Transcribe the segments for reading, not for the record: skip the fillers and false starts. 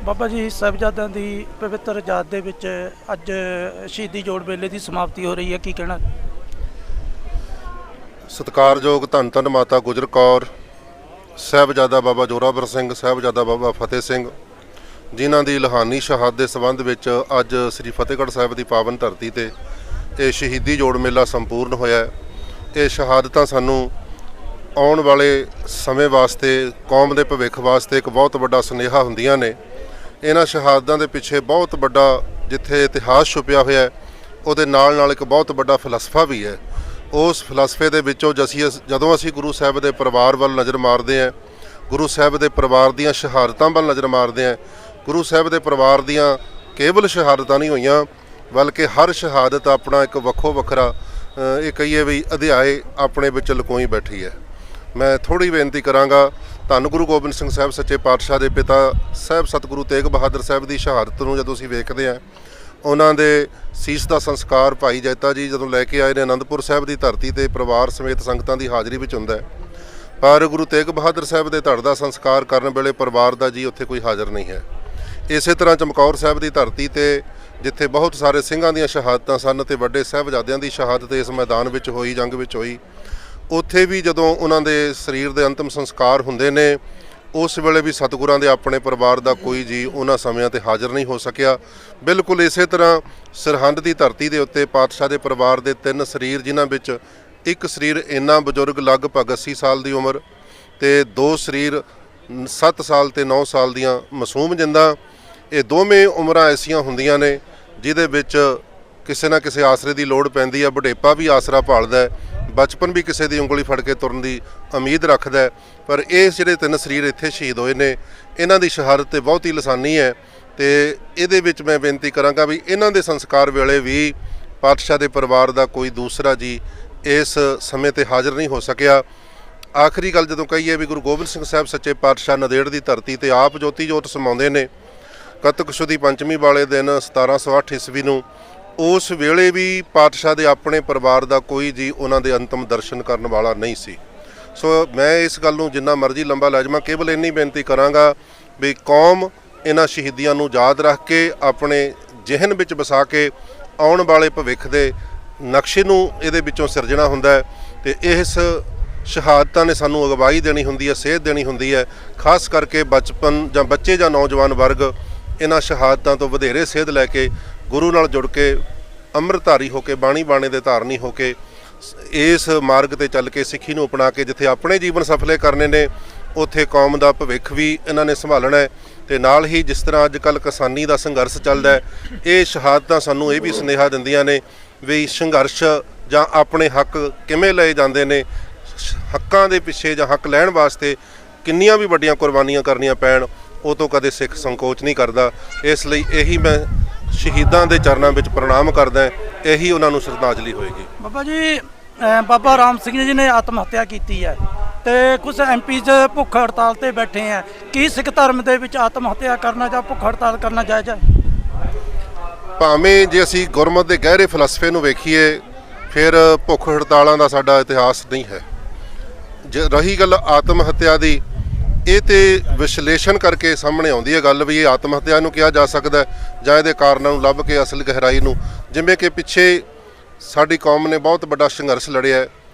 ਬਾਬਾ ਜੀ ਸਾਹਿਬਜ਼ਾਦਿਆਂ ਦੀ ਪਵਿੱਤਰ ਯਾਦ ਦੇ ਵਿੱਚ ਅੱਜ ਸ਼ਹੀਦੀ ਜੋੜ ਮੇਲੇ ਦੀ ਸਮਾਪਤੀ ਹੋ ਰਹੀ ਹੈ, ਕੀ ਕਹਿਣਾ? ਸਤਿਕਾਰਯੋਗ ਧੰਨ ਧੰਨ ਮਾਤਾ ਗੁਜਰ ਕੌਰ, ਸਾਹਿਬਜ਼ਾਦਾ ਬਾਬਾ ਜੋਰਾਵਰ ਸਿੰਘ, ਸਾਹਿਬਜ਼ਾਦਾ ਬਾਬਾ ਫਤਿਹ ਸਿੰਘ, ਜਿਨ੍ਹਾਂ ਦੀ ਲਹਾਨੀ ਸ਼ਹਾਦਤ ਦੇ ਸੰਬੰਧ ਵਿੱਚ ਅੱਜ ਸ੍ਰੀ ਫਤਿਹਗੜ੍ਹ ਸਾਹਿਬ ਦੀ ਪਾਵਨ ਧਰਤੀ ਤੇ ਇਹ ਸ਼ਹੀਦੀ ਜੋੜ ਮੇਲਾ ਸੰਪੂਰਨ ਹੋਇਆ। ਇਹ ਸ਼ਹਾਦਤਾਂ ਸਾਨੂੰ ਆਉਣ ਵਾਲੇ ਸਮੇਂ ਵਾਸਤੇ, ਕੌਮ ਦੇ ਭਵਿੱਖ ਵਾਸਤੇ ਇੱਕ ਬਹੁਤ ਵੱਡਾ ਸੁਨੇਹਾ ਹੁੰਦੀਆਂ ਨੇ। ਇਹਨਾਂ ਸ਼ਹਾਦਤਾਂ ਦੇ ਪਿੱਛੇ ਬਹੁਤ ਵੱਡਾ ਜਿੱਥੇ ਇਤਿਹਾਸ ਛੁਪਿਆ ਹੋਇਆ ਹੈ, ਉਹਦੇ ਨਾਲ ਨਾਲ ਇੱਕ ਬਹੁਤ ਵੱਡਾ ਫਲਸਫਾ ਵੀ ਹੈ। ਉਸ ਫਲਸਫੇ ਦੇ ਵਿੱਚੋਂ ਜਦੋਂ ਅਸੀਂ ਗੁਰੂ ਸਾਹਿਬ ਦੇ ਪਰਿਵਾਰ ਵੱਲ ਨਜ਼ਰ ਮਾਰਦੇ ਹਾਂ, ਗੁਰੂ ਸਾਹਿਬ ਦੇ ਪਰਿਵਾਰ ਦੀਆਂ ਸ਼ਹਾਦਤਾਂ ਵੱਲ ਨਜ਼ਰ ਮਾਰਦੇ ਹਾਂ, ਗੁਰੂ ਸਾਹਿਬ ਦੇ ਪਰਿਵਾਰ ਦੀਆਂ ਕੇਵਲ ਸ਼ਹਾਦਤਾਂ ਨਹੀਂ ਹੋਈਆਂ, ਬਲਕਿ ਹਰ ਸ਼ਹਾਦਤ ਆਪਣਾ ਇੱਕ ਵੱਖੋ ਵੱਖਰਾ ਇਹ ਕਹੀਏ ਵੀ ਅਧਿਆਏ ਆਪਣੇ ਵਿੱਚ ਲੁਕੋਈ ਬੈਠੀ ਹੈ। ਮੈਂ ਥੋੜ੍ਹੀ ਬੇਨਤੀ ਕਰਾਂਗਾ, ਧੰਨ ਗੁਰੂ ਗੋਬਿੰਦ ਸਿੰਘ ਸਾਹਿਬ ਸੱਚੇ ਪਾਤਸ਼ਾਹ ਦੇ ਪਿਤਾ ਸਾਹਿਬ ਸਤਿਗੁਰੂ ਤੇਗ ਬਹਾਦਰ ਸਾਹਿਬ ਦੀ ਸ਼ਹਾਦਤ ਨੂੰ ਜਦੋਂ ਅਸੀਂ ਵੇਖਦੇ ਹਾਂ, ਉਹਨਾਂ ਦੇ ਸੀਸ ਦਾ ਸੰਸਕਾਰ ਭਾਈ ਜੈਤਾ ਜੀ ਜਦੋਂ ਲੈ ਕੇ ਆਏ ਨੇ ਅਨੰਦਪੁਰ ਸਾਹਿਬ ਦੀ ਧਰਤੀ ਤੇ ਪਰਿਵਾਰ ਸਮੇਤ ਸੰਗਤਾਂ ਦੀ ਹਾਜ਼ਰੀ ਵਿੱਚ ਹੁੰਦਾ ਹੈ, ਪਰ ਗੁਰੂ ਤੇਗ ਬਹਾਦਰ ਸਾਹਿਬ ਦੇ ਧੜ ਦਾ ਸੰਸਕਾਰ ਕਰਨ ਵੇਲੇ ਪਰਿਵਾਰ ਦਾ ਜੀ ਉੱਥੇ ਕੋਈ ਹਾਜ਼ਰ ਨਹੀਂ ਹੈ। ਇਸੇ ਤਰ੍ਹਾਂ ਚਮਕੌਰ ਸਾਹਿਬ ਦੀ ਧਰਤੀ ਤੇ ਜਿੱਥੇ ਬਹੁਤ ਸਾਰੇ ਸਿੰਘਾਂ ਦੀਆਂ ਸ਼ਹਾਦਤਾਂ ਸਨ ਤੇ ਵੱਡੇ ਸਾਹਿਬਜ਼ਾਦਿਆਂ ਦੀ ਸ਼ਹਾਦਤ ਇਸ ਮੈਦਾਨ ਵਿੱਚ ਹੋਈ, ਜੰਗ ਵਿੱਚ ਹੋਈ, ਉੱਥੇ ਵੀ ਜਦੋਂ ਉਹਨਾਂ ਦੇ ਸਰੀਰ ਦੇ ਅੰਤਿਮ ਸੰਸਕਾਰ ਹੁੰਦੇ ਨੇ, ਉਸ ਵੇਲੇ ਵੀ ਸਤਿਗੁਰਾਂ ਦੇ ਆਪਣੇ ਪਰਿਵਾਰ ਦਾ ਕੋਈ ਜੀ ਉਹਨਾਂ ਸਮਿਆਂ ਤੇ ਹਾਜ਼ਰ ਨਹੀਂ ਹੋ ਸਕਿਆ। ਬਿਲਕੁਲ ਇਸੇ ਤਰ੍ਹਾਂ ਸਰਹੰਦ ਦੀ ਧਰਤੀ ਦੇ ਉੱਤੇ ਪਾਤਸ਼ਾਹ ਦੇ ਪਰਿਵਾਰ ਦੇ 3 ਸਰੀਰ, ਜਿਨ੍ਹਾਂ ਵਿੱਚ ਇੱਕ ਸਰੀਰ ਇੰਨਾ ਬਜ਼ੁਰਗ ਲਗਭਗ 80 ਸਾਲ ਦੀ ਉਮਰ ਤੇ 2 ਸਰੀਰ 7 ਸਾਲ ਤੇ 9 ਸਾਲ ਦੀਆਂ ਮਾਸੂਮ ਜਿੰਦਾਂ, ਇਹ ਦੋਵੇਂ ਉਮਰਾਂ ਐਸੀਆਂ ਹੁੰਦੀਆਂ ਨੇ ਜਿਹਦੇ ਵਿੱਚ ਕਿਸੇ ਨਾ ਕਿਸੇ ਆਸਰੇ ਦੀ ਲੋੜ ਪੈਂਦੀ ਹੈ। ਬੁਢੇਪਾ ਵੀ ਆਸਰਾ ਭਾਲਦਾ ਹੈ, ਬਚਪਨ ਵੀ ਕਿਸੇ ਦੀ ਉਂਗਲੀ ਫੜ ਕੇ ਤੁਰਨ ਦੀ ਉਮੀਦ ਰੱਖਦਾ ਹੈ। ਪਰ ਇਹ ਜਿਹੜੇ 3 ਸਰੀਰ ਇੱਥੇ ਸ਼ਹੀਦ ਹੋਏ ਨੇ, ਇਹਨਾਂ ਦੀ ਸ਼ਹਾਦਤ ਤੇ ਬਹੁਤ ਹੀ ਲਸਾਨੀ ਹੈ ਤੇ ਇਹਦੇ ਵਿੱਚ ਮੈਂ ਬੇਨਤੀ ਕਰਾਂਗਾ ਵੀ ਇਹਨਾਂ ਦੇ ਸੰਸਕਾਰ ਵੇਲੇ ਵੀ ਪਾਤਸ਼ਾਹ ਦੇ ਪਰਿਵਾਰ ਦਾ ਕੋਈ ਦੂਸਰਾ ਜੀ ਇਸ ਸਮੇਂ ਤੇ ਹਾਜ਼ਰ ਨਹੀਂ ਹੋ ਸਕਿਆ। ਆਖਰੀ ਗੱਲ ਜਦੋਂ ਕਹੀਏ ਵੀ ਗੁਰੂ ਗੋਬਿੰਦ ਸਿੰਘ ਸਾਹਿਬ ਸੱਚੇ ਪਾਤਸ਼ਾਹ ਨੰਦੇੜ ਦੀ ਧਰਤੀ ਤੇ ਆਪ ਜੋਤੀ ਜੋਤ ਸਮਾਉਂਦੇ ਨੇ ਕੱਤਕ ਸੁਦੀ ਪੰਚਮੀ ਵਾਲੇ ਦਿਨ 1708 ਈਸਵੀ ਨੂੰ, ਉਸ ਵੇਲੇ ਵੀ ਪਾਤਸ਼ਾਹ ਦੇ ਆਪਣੇ ਪਰਿਵਾਰ ਦਾ ਕੋਈ ਜੀ ਉਹਨਾਂ ਦੇ ਅੰਤਮ ਦਰਸ਼ਨ ਕਰਨ ਵਾਲਾ ਨਹੀਂ ਸੀ। ਸੋ ਮੈਂ ਇਸ ਗੱਲ ਨੂੰ ਜਿੰਨਾ ਮਰਜ਼ੀ ਲੰਬਾ ਲੈ ਜਾਵਾਂ, ਕੇਵਲ ਇੰਨੀ ਬੇਨਤੀ ਕਰਾਂਗਾ ਵੀ ਕੌਮ ਇਹਨਾਂ ਸ਼ਹੀਦੀਆਂ ਨੂੰ ਯਾਦ ਰੱਖ ਕੇ ਆਪਣੇ ਜ਼ਿਹਨ ਵਿੱਚ ਵਸਾ ਕੇ ਆਉਣ ਵਾਲੇ ਭਵਿੱਖ ਦੇ ਨਕਸ਼ੇ ਨੂੰ ਇਹਦੇ ਵਿੱਚੋਂ ਸਿਰਜਣਾ ਹੁੰਦਾ ਹੈ ਤੇ ਇਸ ਸ਼ਹਾਦਤਾਂ ਨੇ ਸਾਨੂੰ ਅਗਵਾਈ ਦੇਣੀ ਹੁੰਦੀ ਹੈ, ਸੇਧ ਦੇਣੀ ਹੁੰਦੀ ਹੈ। ਖਾਸ ਕਰਕੇ ਬਚਪਨ ਜਾਂ ਬੱਚੇ ਜਾਂ ਨੌਜਵਾਨ ਵਰਗ ਇਹਨਾਂ ਸ਼ਹਾਦਤਾਂ ਤੋਂ ਵਧੇਰੇ ਸੇਧ ਲੈ ਕੇ ਗੁਰੂ ਨਾਲ ਜੁੜ ਕੇ ਅੰਮ੍ਰਿਤਧਾਰੀ ਹੋ ਕੇ, ਬਾਣੀ ਬਾਣੇ ਦੇ ਧਾਰਨੀ ਹੋ ਕੇ ਇਸ ਮਾਰਗ ਤੇ ਚੱਲ ਕੇ ਸਿੱਖੀ ਨੂੰ ਅਪਣਾ ਕੇ ਜਿੱਥੇ ਆਪਣੇ ਜੀਵਨ ਸਫਲੇ ਕਰਨੇ ਨੇ, ਉੱਥੇ ਕੌਮ ਦਾ ਭਵਿੱਖ ਵੀ ਇਹਨਾਂ ਨੇ ਸੰਭਾਲਣਾ ਹੈ। ਤੇ ਨਾਲ ਹੀ ਜਿਸ ਤਰ੍ਹਾਂ ਅੱਜ ਕੱਲ੍ਹ ਕਿਸਾਨੀ ਦਾ ਸੰਘਰਸ਼ ਚੱਲਦਾ ਹੈ, ਇਹ ਸ਼ਹਾਦਤਾਂ ਸਾਨੂੰ ਇਹ ਵੀ ਸੁਨੇਹਾ ਦਿੰਦੀਆਂ ਨੇ ਵੀ ਸੰਘਰਸ਼ ਜਾਂ ਆਪਣੇ ਹੱਕ ਕਿਵੇਂ ਲਏ ਜਾਂਦੇ ਨੇ, ਹੱਕਾਂ ਦੇ ਪਿੱਛੇ ਜਾਂ ਹੱਕ ਲੈਣ ਵਾਸਤੇ ਕਿੰਨੀਆਂ ਵੀ ਵੱਡੀਆਂ ਕੁਰਬਾਨੀਆਂ ਕਰਨੀਆਂ ਪੈਣ, ਉਹ ਤੋਂ ਕਦੇ ਸਿੱਖ ਸੰਕੋਚ ਨਹੀਂ ਕਰਦਾ। ਇਸ ਲਈ ਇਹੀ ਮੈਂ ਸ਼ਹੀਦਾਂ ਦੇ ਚਰਨਾਂ ਵਿੱਚ ਪ੍ਰਣਾਮ ਕਰਦਾ, ਇਹੀ ਉਹਨਾਂ ਨੂੰ ਸ਼ਰਧਾਂਜਲੀ ਹੋਏਗੀ। ਬਾਬਾ ਜੀ, ਬਾਬਾ ਰਾਮ ਸਿੰਘ ਜੀ ਨੇ ਆਤਮ ਹੱਤਿਆ ਕੀਤੀ ਹੈ ਤੇ ਕੁਝ ਐਮਪੀਜ਼ ਭੁੱਖ ਹੜਤਾਲ ਤੇ ਬੈਠੇ ਹੈ, ਕੀ ਸਿੱਖ ਧਰਮ ਦੇ ਵਿੱਚ ਆਤਮ ਹੱਤਿਆ ਕਰਨਾ ਜਾਂ ਭੁੱਖ ਹੜਤਾਲ ਕਰਨਾ ਜਾਇਜ਼ ਹੈ? ਭਾਵੇਂ ਜੇ ਅਸੀਂ ਗੁਰਮਤਿ ਦੇ ਗਹਿਰੇ ਫਲਸਫੇ ਨੂੰ ਵੇਖੀਏ, ਫਿਰ ਭੁੱਖ ਹੜਤਾਲਾਂ ਦਾ ਸਾਡਾ ਇਤਿਹਾਸ ਨਹੀਂ ਹੈ। ਜੇ ਰਹੀ ਗੱਲ ਆਤਮ ਹੱਤਿਆ ਦੀ, ਇਹ ਤੇ ਵਿਸ਼ਲੇਸ਼ਣ ਕਰਕੇ ਸਾਹਮਣੇ ਆਉਂਦੀ ਹੈ ਗੱਲ ਵੀ ਇਹ ਆਤਮ ਹੱਤਿਆ ਨੂੰ ਕਿਹਾ ਜਾ ਸਕਦਾ ਜਾਂ ਇਹਦੇ ਕਾਰਨਾਂ ਨੂੰ ਲੱਭ ਕੇ ਅਸਲ ਗਹਿਰਾਈ ਨੂੰ। ਜਿਵੇਂ ਕਿ ਪਿੱਛੇ ਸਾਡੀ ਕੌਮ ਨੇ ਬਹੁਤ ਵੱਡਾ ਸੰਘਰਸ਼ ਲੜਿਆ,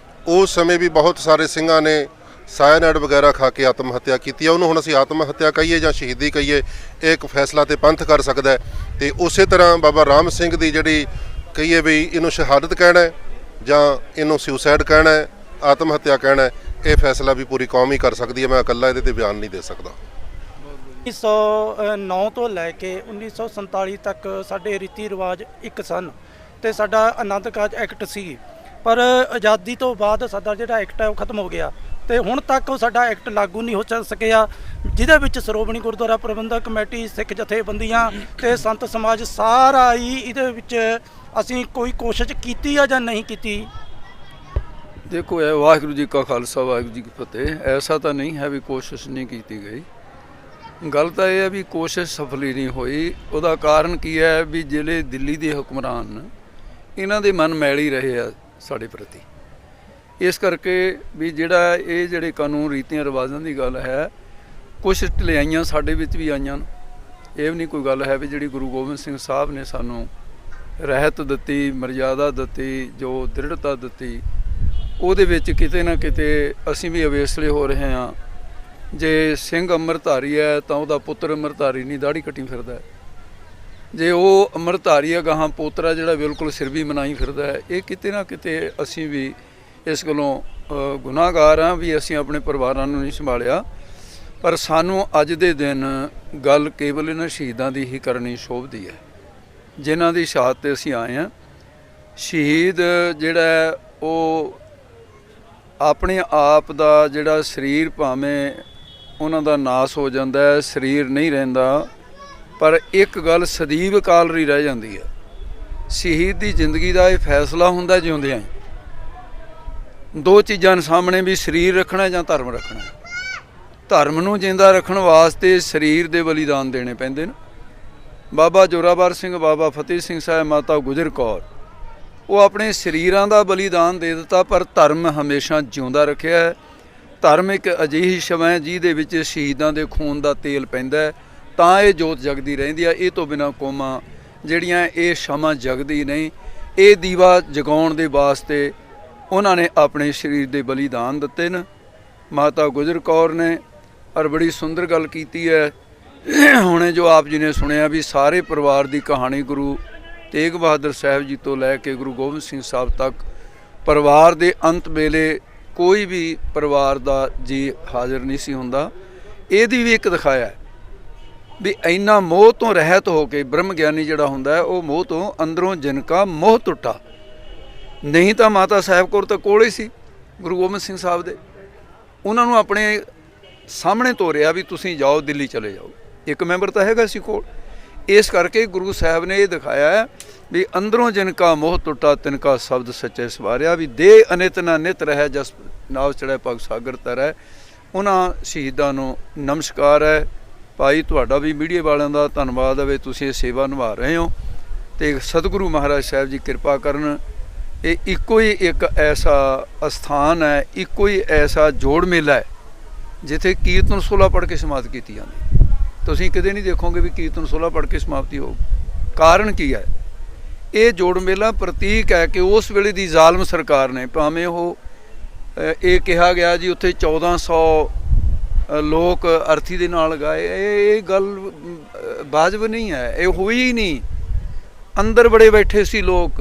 ਉਸ ਸਮੇਂ ਵੀ ਬਹੁਤ ਸਾਰੇ ਸਿੰਘਾਂ ਨੇ ਸਾਇਆਨਾਈਡ ਵਗੈਰਾ ਖਾ ਕੇ ਆਤਮ ਹੱਤਿਆ ਕੀਤੀ ਹੈ। ਉਹਨੂੰ ਹੁਣ ਅਸੀਂ ਆਤਮ ਹੱਤਿਆ ਕਹੀਏ ਜਾਂ ਸ਼ਹੀਦੀ ਕਹੀਏ, ਇਹ ਇੱਕ ਫੈਸਲਾ ਤੇ ਪੰਥ ਕਰ ਸਕਦਾ ਹੈ। ਤੇ ਉਸੇ ਤਰ੍ਹਾਂ ਬਾਬਾ ਰਾਮ ਸਿੰਘ ਦੀ ਜਿਹੜੀ ਕਹੀਏ ਵੀ ਇਹਨੂੰ ਸ਼ਹਾਦਤ ਕਹਿਣਾ ਜਾਂ ਇਹਨੂੰ ਸੁਸਾਈਡ ਕਹਿਣਾ, ਆਤਮ ਹੱਤਿਆ ਕਹਿਣਾ, ਇਹ ਫੈਸਲਾ ਵੀ ਪੂਰੀ ਕੌਮ ਹੀ ਕਰ ਸਕਦੀ ਹੈ। ਮੈਂ ਇਕੱਲਾ ਇਹਦੇ ਤੇ ਬਿਆਨ ਨਹੀਂ ਦੇ ਸਕਦਾ। 1909 ਤੋਂ ਲੈ ਕੇ 1947 ਤੱਕ ਸਾਡੇ ਰੀਤੀ ਰਿਵਾਜ ਇੱਕ ਸਨ ਤੇ ਸਾਡਾ ਆਨੰਦ ਕਾਰਜ ਐਕਟ ਸੀ, ਪਰ ਆਜ਼ਾਦੀ ਤੋਂ ਬਾਅਦ ਸਾਡਾ ਜਿਹੜਾ ਐਕਟ ਹੈ ਉਹ ਖਤਮ ਹੋ ਗਿਆ ਤੇ ਹੁਣ ਤੱਕ ਉਹ ਸਾਡਾ ਐਕਟ ਲਾਗੂ ਨਹੀਂ ਹੋ ਸਕਿਆ, ਜਿਹਦੇ ਵਿੱਚ ਸ਼੍ਰੋਮਣੀ ਗੁਰਦੁਆਰਾ ਪ੍ਰਬੰਧਕ ਕਮੇਟੀ, ਸਿੱਖ ਜਥੇਬੰਦੀਆਂ ਤੇ ਸੰਤ ਸਮਾਜ ਸਾਰਾ ਹੀ ਇਹਦੇ ਵਿੱਚ ਅਸੀਂ ਕੋਈ ਕੋਸ਼ਿਸ਼ ਕੀਤੀ ਆ ਜਾਂ ਨਹੀਂ ਕੀਤੀ? ਦੇਖੋ, ਇਹ ਵਾਹਿਗੁਰੂ ਜੀ ਕਾ ਖਾਲਸਾ ਵਾਹਿਗੁਰੂ ਜੀ ਕੀ ਫਤਿਹ। ਐਸਾ ਤਾਂ ਨਹੀਂ ਹੈ ਵੀ ਕੋਸ਼ਿਸ਼ ਨਹੀਂ ਕੀਤੀ ਗਈ, ਗੱਲ ਤਾਂ ਇਹ ਹੈ ਵੀ ਕੋਸ਼ਿਸ਼ ਸਫਲ ਹੀ ਨਹੀਂ ਹੋਈ। ਉਹਦਾ ਕਾਰਨ ਕੀ ਹੈ ਵੀ ਜਿਹੜੇ ਦਿੱਲੀ ਦੇ ਹੁਕਮਰਾਨ ਇਹਨਾਂ ਦੇ ਮਨ ਮੈਲ ਹੀ ਰਹੇ ਆ ਸਾਡੇ ਪ੍ਰਤੀ, ਇਸ ਕਰਕੇ ਵੀ ਜਿਹੜਾ ਇਹ ਜਿਹੜੇ ਕਾਨੂੰਨ ਰੀਤੀਆਂ ਰਿਵਾਜ਼ਾਂ ਦੀ ਗੱਲ ਹੈ, ਕੁਛ ਢਿਲਾਈਆਂ ਸਾਡੇ ਵਿੱਚ ਵੀ ਆਈਆਂ ਇਹ ਵੀ ਨਹੀਂ ਕੋਈ ਗੱਲ ਹੈ ਵੀ ਜਿਹੜੀ ਗੁਰੂ ਗੋਬਿੰਦ ਸਿੰਘ ਸਾਹਿਬ ਨੇ ਸਾਨੂੰ ਰਹਿਤ ਦਿੱਤੀ, ਮਰਜ਼ਾਦਾ ਦਿੱਤੀ, ਜੋ ਦ੍ਰਿੜਤਾ ਦਿੱਤੀ, ਉਹਦੇ ਵਿੱਚ ਕਿਤੇ ਨਾ ਕਿਤੇ ਅਸੀਂ ਵੀ ਅਵੇਸਲੇ ਹੋ ਰਹੇ ਹਾਂ। ਜੇ ਸਿੰਘ ਅੰਮ੍ਰਿਤਧਾਰੀ ਹੈ ਤਾਂ ਉਹਦਾ ਪੁੱਤਰ ਅੰਮ੍ਰਿਤਧਾਰੀ ਨਹੀਂ, ਦਾੜੀ ਕੱਟੀ ਫਿਰਦਾ ਹੈ। ਜੇ ਉਹ ਅੰਮ੍ਰਿਤਧਾਰੀ ਹੈ, ਗਾਹਾਂ ਪੋਤਰਾ ਜਿਹੜਾ ਬਿਲਕੁਲ ਸਿਰ ਵੀ ਮਨਾਈ ਫਿਰਦਾ ਹੈ। ਇਹ ਕਿਤੇ ਨਾ ਕਿਤੇ ਅਸੀਂ ਵੀ ਇਸ ਗੱਲੋਂ ਗੁਨਾਹਗਾਰ ਹਾਂ ਵੀ ਅਸੀਂ ਆਪਣੇ ਪਰਿਵਾਰਾਂ ਨੂੰ ਨਹੀਂ ਸੰਭਾਲਿਆ। ਪਰ ਸਾਨੂੰ ਅੱਜ ਦੇ ਦਿਨ ਗੱਲ ਕੇਵਲ ਇਹਨਾਂ ਸ਼ਹੀਦਾਂ ਦੀ ਹੀ ਕਰਨੀ ਸ਼ੋਭਦੀ ਹੈ, ਜਿਨ੍ਹਾਂ ਦੀ ਸ਼ਹਾਦਤ 'ਤੇ ਅਸੀਂ ਆਏ ਹਾਂ। ਸ਼ਹੀਦ ਜਿਹੜਾ ਉਹ ਆਪਣੇ ਆਪ ਦਾ ਜਿਹੜਾ ਸਰੀਰ ਭਾਵੇਂ ਉਹਨਾਂ ਦਾ ਨਾਸ ਹੋ ਜਾਂਦਾ ਹੈ, ਸਰੀਰ ਨਹੀਂ ਰਹਿੰਦਾ, ਪਰ ਇੱਕ ਗੱਲ ਸਦੀਵ ਕਾਲ ਰਹੀ ਰਹਿ ਜਾਂਦੀ ਹੈ। ਸ਼ਹੀਦ ਦੀ ਜ਼ਿੰਦਗੀ ਦਾ ਇਹ ਫੈਸਲਾ ਹੁੰਦਾ ਜਿਉਂਦਿਆਂ ਹੀ, ਦੋ ਚੀਜ਼ਾਂ ਨੇ ਸਾਹਮਣੇ ਵੀ ਸਰੀਰ ਰੱਖਣਾ ਜਾਂ ਧਰਮ ਰੱਖਣਾ। ਧਰਮ ਨੂੰ ਜਿੰਦਾ ਰੱਖਣ ਵਾਸਤੇ ਸਰੀਰ ਦੇ ਬਲੀਦਾਨ ਦੇਣੇ ਪੈਂਦੇ ਨੇ। ਬਾਬਾ ਜ਼ੋਰਾਵਰ ਸਿੰਘ, ਬਾਬਾ ਫਤਿਹ ਸਿੰਘ ਸਾਹਿਬ, ਮਾਤਾ ਗੁਜਰ ਕੌਰ, ਉਹ ਆਪਣੇ ਸਰੀਰਾਂ ਦਾ ਬਲੀਦਾਨ ਦੇ ਦਿੱਤਾ, ਪਰ ਧਰਮ ਹਮੇਸ਼ਾ ਜਿਉਂਦਾ ਰੱਖਿਆ ਹੈ। ਧਰਮ ਇੱਕ ਅਜਿਹੀ ਸ਼ਮਾ ਹੈ ਜਿਹਦੇ ਵਿੱਚ ਸ਼ਹੀਦਾਂ ਦੇ ਖੂਨ ਦਾ ਤੇਲ ਪੈਂਦਾ ਹੈ, ਤਾਂ ਇਹ ਜੋਤ ਜਗਦੀ ਰਹਿੰਦੀ ਹੈ। ਇਹ ਤੋਂ ਬਿਨਾਂ ਕੌਮਾਂ ਜਿਹੜੀਆਂ ਇਹ ਸ਼ਮਾ ਜਗਦੀ ਨਹੀਂ। ਇਹ ਦੀਵਾ ਜਗਾਉਣ ਦੇ ਵਾਸਤੇ ਉਹਨਾਂ ਨੇ ਆਪਣੇ ਸਰੀਰ ਦੇ ਬਲੀਦਾਨ ਦਿੱਤੇ ਨੇ। ਮਾਤਾ ਗੁਜਰ ਕੌਰ ਨੇ ਔਰ ਬੜੀ ਸੁੰਦਰ ਗੱਲ ਕੀਤੀ ਹੈ ਹੁਣੇ ਜੋ ਆਪ ਜੀ ਨੇ ਸੁਣਿਆ ਵੀ ਸਾਰੇ ਪਰਿਵਾਰ ਦੀ ਕਹਾਣੀ ਗੁਰੂ ਤੇਗ ਬਹਾਦਰ ਸਾਹਿਬ ਜੀ ਤੋਂ ਲੈ ਕੇ ਗੁਰੂ ਗੋਬਿੰਦ ਸਿੰਘ ਸਾਹਿਬ ਤੱਕ ਪਰਿਵਾਰ ਦੇ ਅੰਤ ਵੇਲੇ ਕੋਈ ਵੀ ਪਰਿਵਾਰ ਦਾ ਜੀ ਹਾਜ਼ਰ ਨਹੀਂ ਸੀ ਹੁੰਦਾ। ਇਹਦੀ ਵੀ ਇੱਕ ਦਿਖਾਇਆ ਵੀ ਇੰਨਾ ਮੋਹ ਤੋਂ ਰਹਿਤ ਹੋ ਕੇ ਬ੍ਰਹਮ ਗਿਆਨੀ ਜਿਹੜਾ ਹੁੰਦਾ ਹੈ, ਉਹ ਮੋਹ ਤੋਂ ਅੰਦਰੋਂ ਜਿਨਕਾ ਮੋਹ ਟੁੱਟਾ। ਨਹੀਂ ਤਾਂ ਮਾਤਾ ਸਾਹਿਬ ਕੌਰ ਤਾਂ ਕੋਲ ਹੀ ਸੀ ਗੁਰੂ ਗੋਬਿੰਦ ਸਿੰਘ ਸਾਹਿਬ ਦੇ, ਉਹਨਾਂ ਨੂੰ ਆਪਣੇ ਸਾਹਮਣੇ ਤੋਰਿਆ ਵੀ ਤੁਸੀਂ ਜਾਓ, ਦਿੱਲੀ ਚਲੇ ਜਾਓ। ਇੱਕ ਮੈਂਬਰ ਤਾਂ ਹੈਗਾ ਸੀ ਕੋਲ। ਇਸ ਕਰਕੇ ਗੁਰੂ ਸਾਹਿਬ ਨੇ ਇਹ ਦਿਖਾਇਆ ਵੀ ਅੰਦਰੋਂ ਜਿਨਕਾ ਮੋਹ ਟੁੱਟਾ ਤਿਨਕਾ ਸ਼ਬਦ ਸੱਚੇ ਸਵਾਰਿਆ, ਵੀ ਦੇ ਅਨਿਤ ਨਾ ਨਿਤ ਰਹਿ ਜਸ ਨਾਵ ਚੜ੍ਹੈ ਪਗ ਸਾਗਰ ਤਰੈ। ਉਹਨਾਂ ਸ਼ਹੀਦਾਂ ਨੂੰ ਨਮਸਕਾਰ ਹੈ। ਭਾਈ ਤੁਹਾਡਾ ਵੀ ਮੀਡੀਆ ਵਾਲਿਆਂ ਦਾ ਧੰਨਵਾਦ ਹੈ ਵੀ ਤੁਸੀਂ ਇਹ ਸੇਵਾ ਨਿਭਾ ਰਹੇ ਹੋ, ਅਤੇ ਸਤਿਗੁਰੂ ਮਹਾਰਾਜ ਸਾਹਿਬ ਜੀ ਕਿਰਪਾ ਕਰਨ। ਇਹ ਇੱਕੋ ਹੀ ਇੱਕ ਐਸਾ ਅਸਥਾਨ ਹੈ, ਇੱਕੋ ਹੀ ਐਸਾ ਜੋੜ ਮੇਲਾ ਹੈ ਜਿੱਥੇ ਕੀਰਤਨ ਸੋਲਾ ਪੜ੍ਹ ਕੇ ਸਮਾਪਤ ਕੀਤੀ ਜਾਂਦੀ। ਤੁਸੀਂ ਕਦੇ ਨਹੀਂ ਦੇਖੋਗੇ ਵੀ ਕੀਰਤਨ ਸੋਲਾ ਪੜ੍ਹ ਕੇ ਸਮਾਪਤੀ ਹੋ। ਕਾਰਨ ਕੀ ਹੈ? ਇਹ ਜੋੜ ਮੇਲਾ ਪ੍ਰਤੀਕ ਹੈ ਕਿ ਉਸ ਵੇਲੇ ਦੀ ਜ਼ਾਲਮ ਸਰਕਾਰ ਨੇ, ਭਾਵੇਂ ਉਹ ਇਹ ਕਿਹਾ ਗਿਆ ਜੀ ਉੱਥੇ 1400 ਲੋਕ ਅਰਥੀ ਦੇ ਨਾਲ ਗਾਏ, ਇਹ ਗੱਲ ਵਾਜਬ ਨਹੀਂ ਹੈ, ਇਹ ਹੋਈ ਹੀ ਨਹੀਂ। ਅੰਦਰ ਬੜੇ ਬੈਠੇ ਸੀ ਲੋਕ।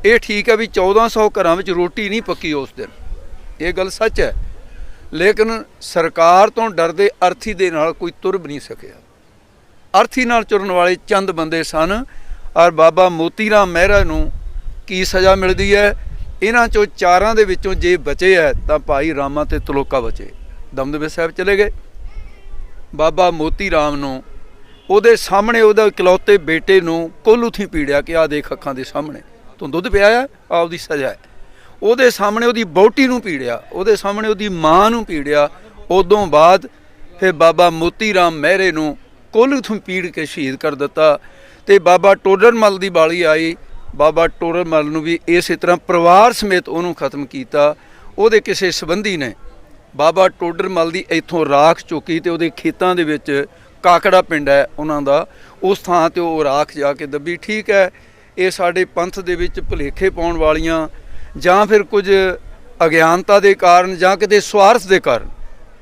ਇਹ ਠੀਕ ਹੈ ਵੀ 1400 ਘਰਾਂ ਵਿੱਚ ਰੋਟੀ ਨਹੀਂ ਪੱਕੀ ਉਸ ਦਿਨ, ਇਹ ਗੱਲ ਸੱਚ ਹੈ, ਲੇਕਿਨ ਸਰਕਾਰ ਤੋਂ ਡਰਦੇ ਅਰਥੀ ਦੇ ਨਾਲ ਕੋਈ ਤੁਰ ਵੀ ਨਹੀਂ ਸਕਿਆ। ਅਰਥੀ ਨਾਲ ਤੁਰਨ ਵਾਲੇ ਚੰਦ ਬੰਦੇ ਸਨ। ਔਰ ਬਾਬਾ ਮੋਤੀ ਰਾਮ ਮਹਿਰਾ ਨੂੰ ਕੀ ਸਜ਼ਾ ਮਿਲਦੀ ਹੈ? ਇਹਨਾਂ 'ਚੋਂ ਚਾਰਾਂ ਦੇ ਵਿੱਚੋਂ ਜੇ ਬਚੇ ਹੈ ਤਾਂ ਭਾਈ ਰਾਮਾ ਤੇ ਤਲੋਕਾ ਬਚੇ, ਦਮਦਮੇ ਸਾਹਿਬ ਚਲੇ ਗਏ। ਬਾਬਾ ਮੋਤੀ ਰਾਮ ਨੂੰ ਉਹਦੇ ਸਾਹਮਣੇ ਉਹਦਾ ਇਕਲੌਤੇ ਬੇਟੇ ਨੂੰ ਕੋਲੂਥੀ ਪੀੜਿਆ ਕਿ ਆਹ ਦੇਖ ਅੱਖਾਂ ਦੇ ਸਾਹਮਣੇ ਤੂੰ ਦੁੱਧ ਪਿਆ ਆ, ਆਪਦੀ ਸਜ਼ਾ ਹੈ। ਉਹਦੇ ਸਾਹਮਣੇ ਉਹਦੀ ਬੋਟੀ ਨੂੰ ਪੀੜਿਆ, ਉਹਦੇ ਸਾਹਮਣੇ ਉਹਦੀ ਮਾਂ ਨੂੰ ਪੀੜਿਆ। ਉਦੋਂ ਬਾਅਦ ਫਿਰ ਬਾਬਾ ਮੋਤੀ ਰਾਮ ਮਹਿਰੇ ਨੂੰ ਕੋਲੂਥੀ ਪੀੜ ਕੇ ਸ਼ਹੀਦ ਕਰ ਦਿੱਤਾ। ਅਤੇ ਬਾਬਾ ਟੋਡਰ ਮੱਲ ਦੀ ਬਾਰੀ ਆਈ, ਬਾਬਾ ਟੋਡਰ ਮੱਲ ਨੂੰ ਵੀ ਇਸੇ ਤਰ੍ਹਾਂ ਪਰਿਵਾਰ ਸਮੇਤ ਉਹਨੂੰ ਖਤਮ ਕੀਤਾ। ਉਹਦੇ ਕਿਸੇ ਸੰਬੰਧੀ ਨੇ ਬਾਬਾ ਟੋਡਰ ਮੱਲ ਦੀ ਇੱਥੋਂ ਰਾਖ ਚੁੱਕੀ ਅਤੇ ਉਹਦੇ ਖੇਤਾਂ ਦੇ ਵਿੱਚ ਕਾਕੜਾ ਪਿੰਡ ਹੈ ਉਹਨਾਂ ਦਾ, ਉਸ ਥਾਂ 'ਤੇ ਉਹ ਰਾਖ ਜਾ ਕੇ ਦੱਬੀ। ਠੀਕ ਹੈ, ਇਹ ਸਾਡੇ ਪੰਥ ਦੇ ਵਿੱਚ ਭੁਲੇਖੇ ਪਾਉਣ ਵਾਲੀਆਂ ਜਾਂ ਫਿਰ ਕੁਝ ਅਗਿਆਨਤਾ ਦੇ ਕਾਰਨ ਜਾਂ ਕਿਤੇ ਸਵਾਰਥ ਦੇ ਕਾਰਨ,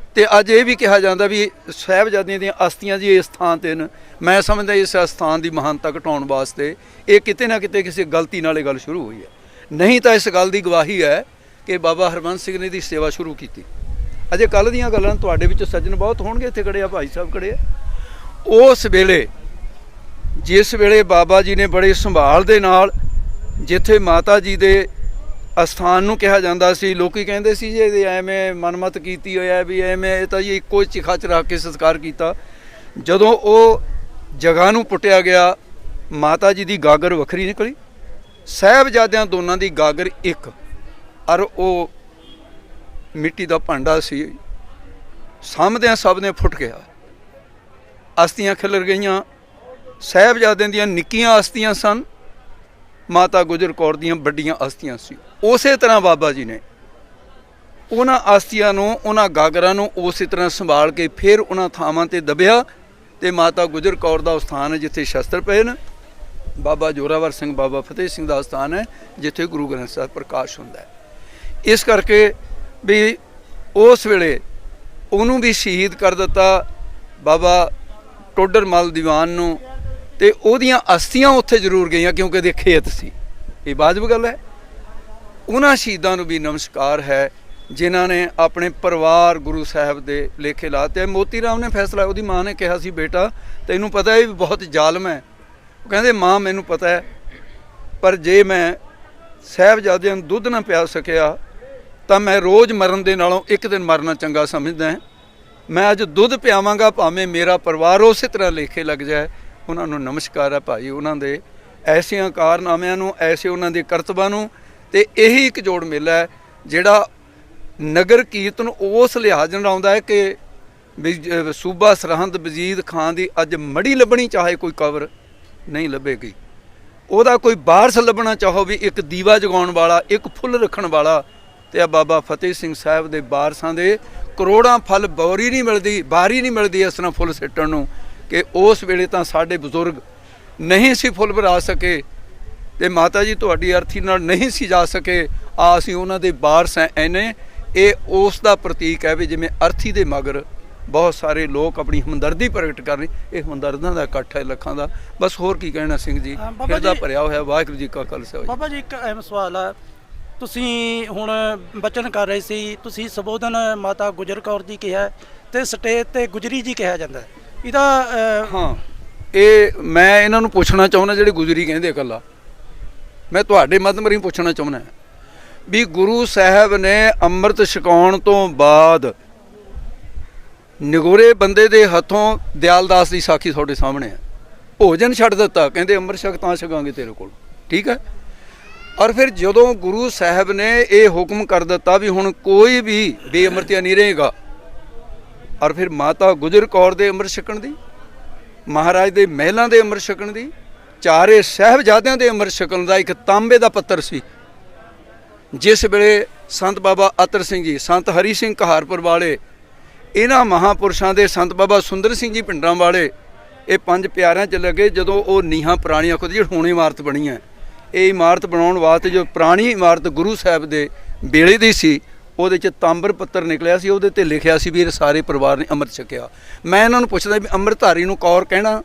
ਅਤੇ ਅੱਜ ਇਹ ਵੀ ਕਿਹਾ ਜਾਂਦਾ ਵੀ ਸਾਹਿਬਜ਼ਾਦਿਆਂ ਦੀਆਂ ਅਸਥੀਆਂ ਜੀ ਇਸ ਥਾਂ 'ਤੇ ਨੇ। ਮੈਂ ਸਮਝਦਾ ਇਸ ਅਸਥਾਨ ਦੀ ਮਹਾਨਤਾ ਘਟਾਉਣ ਵਾਸਤੇ ਇਹ ਕਿਤੇ ਨਾ ਕਿਤੇ ਕਿਸੇ ਗਲਤੀ ਨਾਲ ਇਹ ਗੱਲ ਸ਼ੁਰੂ ਹੋਈ ਹੈ। ਨਹੀਂ ਤਾਂ ਇਸ ਗੱਲ ਦੀ ਗਵਾਹੀ ਹੈ ਕਿ ਬਾਬਾ ਹਰਬੰਸ ਸਿੰਘ ਨੇ ਇਹਦੀ ਸੇਵਾ ਸ਼ੁਰੂ ਕੀਤੀ। ਅਜੇ ਕੱਲ੍ਹ ਦੀਆਂ ਗੱਲਾਂ ਤੁਹਾਡੇ ਵਿੱਚ ਸੱਜਣ ਬਹੁਤ ਹੋਣਗੇ, ਇੱਥੇ ਖੜੇ ਆ, ਭਾਈ ਸਾਹਿਬ ਖੜੇ ਆ। ਉਸ ਵੇਲੇ ਜਿਸ ਵੇਲੇ ਬਾਬਾ ਜੀ ਨੇ ਬੜੇ ਸੰਭਾਲ ਦੇ ਨਾਲ, ਜਿੱਥੇ ਮਾਤਾ ਜੀ ਦੇ ਅਸਥਾਨ ਨੂੰ ਕਿਹਾ ਜਾਂਦਾ ਸੀ, ਲੋਕੀ ਕਹਿੰਦੇ ਸੀ ਜੀ ਇਹਦੇ ਐਵੇਂ ਮਨਮਤ ਕੀਤੀ ਹੋਇਆ ਵੀ ਐਵੇਂ, ਇਹ ਤਾਂ ਜੀ ਇੱਕੋ ਚਿਖਾ 'ਚ ਰੱਖ ਕੇ ਸਤਿਕਾਰ ਕੀਤਾ। ਜਦੋਂ ਉਹ ਜਗ੍ਹਾ ਨੂੰ ਪੁੱਟਿਆ ਗਿਆ, ਮਾਤਾ ਜੀ ਦੀ ਗਾਗਰ ਵੱਖਰੀ ਨਿਕਲੀ, ਸਾਹਿਬਜ਼ਾਦਿਆਂ ਦੋਨਾਂ ਦੀ ਗਾਗਰ ਇੱਕ, ਔਰ ਉਹ ਮਿੱਟੀ ਦਾ ਭਾਂਡਾ ਸੀ, ਸਾਹਮਦਿਆਂ ਸਭ ਨੇ ਫੁੱਟ ਗਿਆ, ਅਸਥੀਆਂ ਖਿਲਰ ਗਈਆਂ। ਸਾਹਿਬਜ਼ਾਦਿਆਂ ਦੀਆਂ ਨਿੱਕੀਆਂ ਅਸਥੀਆਂ ਸਨ, ਮਾਤਾ ਗੁਜਰ ਕੌਰ ਦੀਆਂ ਵੱਡੀਆਂ ਅਸਥੀਆਂ ਸੀ। ਉਸੇ ਤਰ੍ਹਾਂ ਬਾਬਾ ਜੀ ਨੇ ਉਹਨਾਂ ਅਸਥੀਆਂ ਨੂੰ, ਉਹਨਾਂ ਗਾਗਰਾਂ ਨੂੰ ਉਸੇ ਤਰ੍ਹਾਂ ਸੰਭਾਲ ਕੇ ਫਿਰ ਉਹਨਾਂ ਥਾਵਾਂ 'ਤੇ ਦੱਬਿਆ ਤੇ ਮਾਤਾ ਗੁਜਰ ਕੌਰ ਦਾ ਸਥਾਨ ਹੈ ਜਿੱਥੇ ਸ਼ਸਤਰ ਪਏ ਨੇ, ਬਾਬਾ ਜ਼ੋਰਾਵਰ ਸਿੰਘ ਬਾਬਾ ਫਤਿਹ ਸਿੰਘ ਦਾ ਸਥਾਨ ਹੈ ਜਿੱਥੇ ਗੁਰੂ ਗ੍ਰੰਥ ਸਾਹਿਬ ਪ੍ਰਕਾਸ਼ ਹੁੰਦਾ ਹੈ। ਇਸ ਕਰਕੇ ਵੀ ਉਸ ਵੇਲੇ ਉਹਨੂੰ ਵੀ ਸ਼ਹੀਦ ਕਰ ਦਿੱਤਾ ਬਾਬਾ ਟੋਡਰ ਮੱਲ ਦੀਵਾਨ ਨੂੰ, ਤੇ ਉਹਦੀਆਂ ਅਸਥੀਆਂ ਉੱਥੇ ਜ਼ਰੂਰ ਗਈਆਂ ਕਿਉਂਕਿ ਇਹਦੇ ਖੇਤ ਸੀ। ਇਹ ਵਾਜਬ ਗੱਲ ਹੈ। ਉਹਨਾਂ ਸ਼ਹੀਦਾਂ ਨੂੰ ਵੀ ਨਮਸਕਾਰ ਹੈ ਜਿਨ੍ਹਾਂ ਨੇ ਆਪਣੇ ਪਰਿਵਾਰ ਗੁਰੂ ਸਾਹਿਬ ਦੇ ਲੇਖੇ ਲਾਤੇ। ਮੋਤੀ ਰਾਮ ਨੇ ਫੈਸਲਾ, ਉਹਦੀ ਮਾਂ ਨੇ ਕਿਹਾ ਸੀ ਬੇਟਾ ਤੈਨੂੰ ਪਤਾ ਹੈ ਵੀ ਬਹੁਤ ਜ਼ਾਲਮ ਹੈ। ਉਹ ਕਹਿੰਦੇ ਮਾਂ ਮੈਨੂੰ ਪਤਾ ਹੈ, ਪਰ ਜੇ ਮੈਂ ਸਾਹਿਬਜ਼ਾਦਿਆਂ ਨੂੰ ਦੁੱਧ ਨਾ ਪਿਆ ਸਕਿਆ ਤਾਂ ਮੈਂ ਰੋਜ਼ ਮਰਨ ਦੇ ਨਾਲੋਂ ਇੱਕ ਦਿਨ ਮਰਨਾ ਚੰਗਾ ਸਮਝਦਾ। ਮੈਂ ਅੱਜ ਦੁੱਧ ਪਿਆਵਾਂਗਾ ਭਾਵੇਂ ਮੇਰਾ ਪਰਿਵਾਰ ਉਸੇ ਤਰ੍ਹਾਂ ਲੇਖੇ ਲੱਗ ਜਾਏ। ਉਹਨਾਂ ਨੂੰ ਨਮਸਕਾਰ ਹੈ ਭਾਈ, ਉਹਨਾਂ ਦੇ ਐਸਿਆਂ ਕਾਰਨਾਮਿਆਂ ਨੂੰ, ਐਸੇ ਉਹਨਾਂ ਦੇ ਕਰਤਬਾਂ ਨੂੰ। ਤੇ ਇਹੀ ਇੱਕ ਜੋੜ ਮੇਲਾ ਹੈ ਜਿਹੜਾ ਨਗਰ ਕੀਰਤਨ ਉਸ ਲਿਹਾਜ਼ ਨਾਲ ਆਉਂਦਾ ਹੈ ਕਿ ਸੂਬਾ ਸਰਹੰਦ ਵਜੀਦ ਖਾਨ ਦੀ ਅੱਜ ਮੜੀ ਲੱਭਣੀ ਚਾਹੇ ਕੋਈ ਕਬਰ ਨਹੀਂ ਲੱਭੇਗੀ, ਉਹਦਾ ਕੋਈ ਵਾਰਸ ਲੱਭਣਾ ਚਾਹੋ ਵੀ ਇੱਕ ਦੀਵਾ ਜਗਾਉਣ ਵਾਲਾ, ਇੱਕ ਫੁੱਲ ਰੱਖਣ ਵਾਲਾ। ਤੇ ਆ ਬਾਬਾ ਫਤਿਹ ਸਿੰਘ ਸਾਹਿਬ ਦੇ ਵਾਰਸਾਂ ਦੇ ਕਰੋੜਾਂ ਫਲ ਬਾਰੀ ਨਹੀਂ ਮਿਲਦੀ ਇਸ ਤਰ੍ਹਾਂ ਫੁੱਲ ਸਿੱਟਣ ਨੂੰ, ਕਿ ਉਸ ਵੇਲੇ ਤਾਂ ਸਾਡੇ ਬਜ਼ੁਰਗ ਨਹੀਂ ਸੀ ਫੁੱਲ ਭਰਾ ਸਕੇ ਤੇ ਮਾਤਾ ਜੀ ਤੁਹਾਡੀ ਅਰਥੀ ਨਾਲ ਨਹੀਂ ਸੀ ਜਾ ਸਕੇ। ਅਸੀਂ ਉਹਨਾਂ ਦੇ ਵਾਰਸ ਹੈ ਐਨੇ। ਇਹ ਉਸ ਦਾ ਪ੍ਰਤੀਕ ਹੈ ਵੀ ਜਿਵੇਂ ਅਰਥੀ ਦੇ ਮਗਰ ਬਹੁਤ ਸਾਰੇ ਲੋਕ ਆਪਣੀ ਹਮਦਰਦੀ ਪ੍ਰਗਟ ਕਰ ਰਹੇ, ਇਹ ਹਮਦਰਦਾਂ ਦਾ ਇਕੱਠ ਹੈ ਲੱਖਾਂ ਦਾ। ਬਸ ਹੋਰ ਕੀ ਕਹਿਣਾ ਸਿੰਘ ਜੀ, ਹਿਰਦਾ ਭਰਿਆ ਹੋਇਆ। ਵਾਹਿਗੁਰੂ ਜੀ ਕਾ ਖਾਲਸਾ। ਬਾਬਾ ਜੀ ਇੱਕ ਅਹਿਮ ਸਵਾਲ ਹੈ, ਤੁਸੀਂ ਹੁਣ ਬਚਨ ਕਰ ਰਹੇ ਸੀ, ਤੁਸੀਂ ਸੰਬੋਧਨ ਮਾਤਾ ਗੁਜਰ ਕੌਰ ਜੀ ਕਿਹਾ ਤੇ ਸਟੇਜ ਤੇ ਗੁਜਰੀ ਜੀ ਕਿਹਾ ਜਾਂਦਾ, ਇਹਦਾ ਹਾਂ ਇਹ ਮੈਂ ਇਹਨਾਂ ਨੂੰ ਪੁੱਛਣਾ ਚਾਹੁੰਦਾ ਜਿਹੜੇ ਗੁਜਰੀ ਕਹਿੰਦੇ ਇਕੱਲਾ, ਮੈਂ ਤੁਹਾਡੇ ਮਾਧਿਅਮ ਰਾਹੀਂ ਪੁੱਛਣਾ ਚਾਹੁੰਦਾ ਵੀ ਗੁਰੂ ਸਾਹਿਬ ਨੇ ਅੰਮ੍ਰਿਤ ਛਕਾਉਣ ਤੋਂ ਬਾਅਦ ਨਿਗੋਰੇ ਬੰਦੇ ਦੇ ਹੱਥੋਂ ਦਿਆਲਦਾਸ ਦੀ ਸਾਖੀ ਤੁਹਾਡੇ ਸਾਹਮਣੇ ਹੈ, ਭੋਜਨ ਛੱਡ ਦਿੱਤਾ, ਕਹਿੰਦੇ ਅੰਮ੍ਰਿਤ ਛਕ ਤਾਂ ਛਕਾਂਗੇ ਤੇਰੇ ਕੋਲ, ਠੀਕ ਹੈ। ਔਰ ਫਿਰ ਜਦੋਂ ਗੁਰੂ ਸਾਹਿਬ ਨੇ ਇਹ ਹੁਕਮ ਕਰ ਦਿੱਤਾ ਵੀ ਹੁਣ ਕੋਈ ਵੀ ਬੇਅਮਰਤੀਆ ਨਹੀਂ ਰਹੇਗਾ, ਔਰ ਫਿਰ ਮਾਤਾ ਗੁਜਰ ਕੌਰ ਦੇ ਅੰਮ੍ਰਿਤ ਛਕਣ ਦੀ, ਮਹਾਰਾਜ ਦੇ ਮਹਿਲਾਂ ਦੇ ਅੰਮ੍ਰਿਤ ਛਕਣ ਦੀ, ਚਾਰੇ ਸਾਹਿਬਜ਼ਾਦਿਆਂ ਦੇ ਅੰਮ੍ਰਿਤ ਛਕਣ ਦਾ ਇੱਕ ਤਾਂਬੇ ਦਾ ਪੱਤਰ ਸੀ। ਜਿਸ ਵੇਲੇ ਸੰਤ ਬਾਬਾ ਅਤਰ ਸਿੰਘ ਜੀ, ਸੰਤ ਹਰੀ ਸਿੰਘ ਕਹਾਰਪੁਰ ਵਾਲੇ, ਇਹਨਾਂ ਮਹਾਂਪੁਰਸ਼ਾਂ ਦੇ ਸੰਤ ਬਾਬਾ ਸੁੰਦਰ ਸਿੰਘ ਜੀ ਪਿੰਡਰਾਂ ਵਾਲੇ, ਇਹ ਪੰਜ ਪਿਆਰਿਆਂ 'ਚ ਲੱਗੇ ਜਦੋਂ ਉਹ ਨੀਹਾਂ ਪੁਰਾਣੀਆਂ ਖੁਦ ਜਿਹੜੀ ਹੁਣ ਇਮਾਰਤ ਬਣੀ ਹੈ, ਇਹ ਇਮਾਰਤ ਬਣਾਉਣ ਵਾਸਤੇ ਜੋ ਪੁਰਾਣੀ ਇਮਾਰਤ ਗੁਰੂ ਸਾਹਿਬ ਦੇ ਵੇਲੇ ਦੀ ਸੀ, ਉਹਦੇ 'ਚ ਤਾਂਬਰ ਪੱਤਰ ਨਿਕਲਿਆ ਸੀ, ਉਹਦੇ 'ਤੇ ਲਿਖਿਆ ਸੀ ਵੀ ਇਹ ਸਾਰੇ ਪਰਿਵਾਰ ਨੇ ਅੰਮ੍ਰਿਤ ਛਕਿਆ। ਮੈਂ ਇਹਨਾਂ ਨੂੰ ਪੁੱਛਦਾ ਵੀ ਅੰਮ੍ਰਿਤਧਾਰੀ ਨੂੰ ਕੌਰ ਕਹਿਣਾ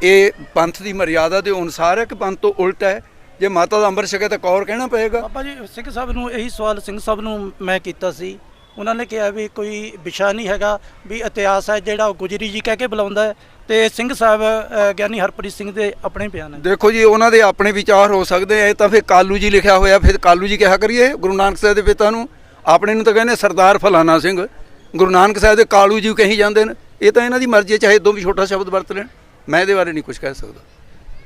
ਇਹ ਪੰਥ ਦੀ ਮਰਿਆਦਾ ਦੇ ਅਨੁਸਾਰ ਹੈ ਕਿ ਪੰਥ ਤੋਂ ਉਲਟ ਹੈ? ਜੇ ਮਾਤਾ ਦਾ ਅੰਮ੍ਰਿਤ ਛਕਿਆ ਤਾਂ ਕੌਰ ਕਹਿਣਾ ਪਏਗਾ? ਬਾਬਾ ਜੀ ਸਿੰਘ ਸਾਹਿਬ ਨੂੰ ਇਹੀ ਸਵਾਲ ਸਿੰਘ ਸਾਹਿਬ ਨੂੰ ਮੈਂ ਕੀਤਾ ਸੀ, ਉਹਨਾਂ ਨੇ ਕਿਹਾ ਵੀ ਕੋਈ ਵਿਸ਼ਾ ਨਹੀਂ ਹੈਗਾ, ਵੀ ਇਤਿਹਾਸ ਹੈ ਜਿਹੜਾ ਉਹ ਗੁਜਰੀ ਜੀ ਕਹਿ ਕੇ ਬੁਲਾਉਂਦਾ ਹੈ, ਤੇ ਸਿੰਘ ਸਾਹਿਬ ਗਿਆਨੀ ਹਰਪ੍ਰੀਤ ਸਿੰਘ ਦੇ ਆਪਣੇ ਬਿਆਨ ਹੈ। ਦੇਖੋ ਜੀ ਉਹਨਾਂ ਦੇ ਆਪਣੇ ਵਿਚਾਰ ਹੋ ਸਕਦੇ ਆ, ਇਹ ਤਾਂ ਫਿਰ ਕਾਲੂ ਜੀ ਲਿਖਿਆ ਹੋਇਆ, ਫਿਰ ਕਾਲੂ ਜੀ ਕਿਹਾ ਕਰੀਏ ਗੁਰੂ ਨਾਨਕ ਸਾਹਿਬ ਦੇ ਪਿਤਾ ਨੂੰ, ਆਪਣੇ ਨੂੰ ਤਾਂ ਕਹਿੰਦੇ ਸਰਦਾਰ ਫਲਾਨਾ ਸਿੰਘ, ਗੁਰੂ ਨਾਨਕ ਸਾਹਿਬ ਦੇ ਕਾਲੂ ਜੀ ਕਹੀ ਜਾਂਦੇ ਨੇ। ਇਹ ਤਾਂ ਇਹਨਾਂ ਦੀ ਮਰਜ਼ੀ ਹੈ, ਚਾਹੇ ਦੋ ਵੀ ਛੋਟਾ ਸ਼ਬਦ ਵਰਤ ਲੈਣ, ਮੈਂ ਇਹਦੇ ਬਾਰੇ ਨਹੀਂ ਕੁਝ ਕਹਿ ਸਕਦਾ,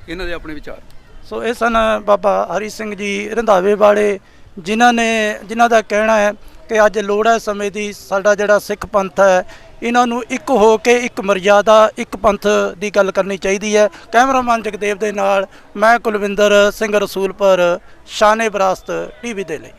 ਇਹਨਾਂ ਦੇ ਆਪਣੇ ਵਿਚਾਰ। ਸੋ ਇਹ ਸਨ ਬਾਬਾ ਹਰੀ ਸਿੰਘ ਜੀ ਰੰਧਾਵੇ ਵਾਲੇ, ਜਿਨ੍ਹਾਂ ਦਾ ਕਹਿਣਾ ਹੈ ਕਿ ਅੱਜ ਲੋੜ ਹੈ ਸਮੇਂ ਦੀ, ਸਾਡਾ ਜਿਹੜਾ ਸਿੱਖ ਪੰਥ ਹੈ ਇਹਨਾਂ ਨੂੰ ਇੱਕ ਹੋ ਕੇ ਇੱਕ ਮਰਿਆਦਾ, ਇੱਕ ਪੰਥ ਦੀ ਗੱਲ ਕਰਨੀ ਚਾਹੀਦੀ ਹੈ। ਕੈਮਰਾਮੈਨ ਜਗਦੇਵ ਦੇ ਨਾਲ ਮੈਂ ਕੁਲਵਿੰਦਰ ਸਿੰਘ ਰਸੂਲਪੁਰ, ਸ਼ਾਨ-ਏ-ਵਿਰਾਸਤ ਟੀਵੀ ਦੇ ਲਈ।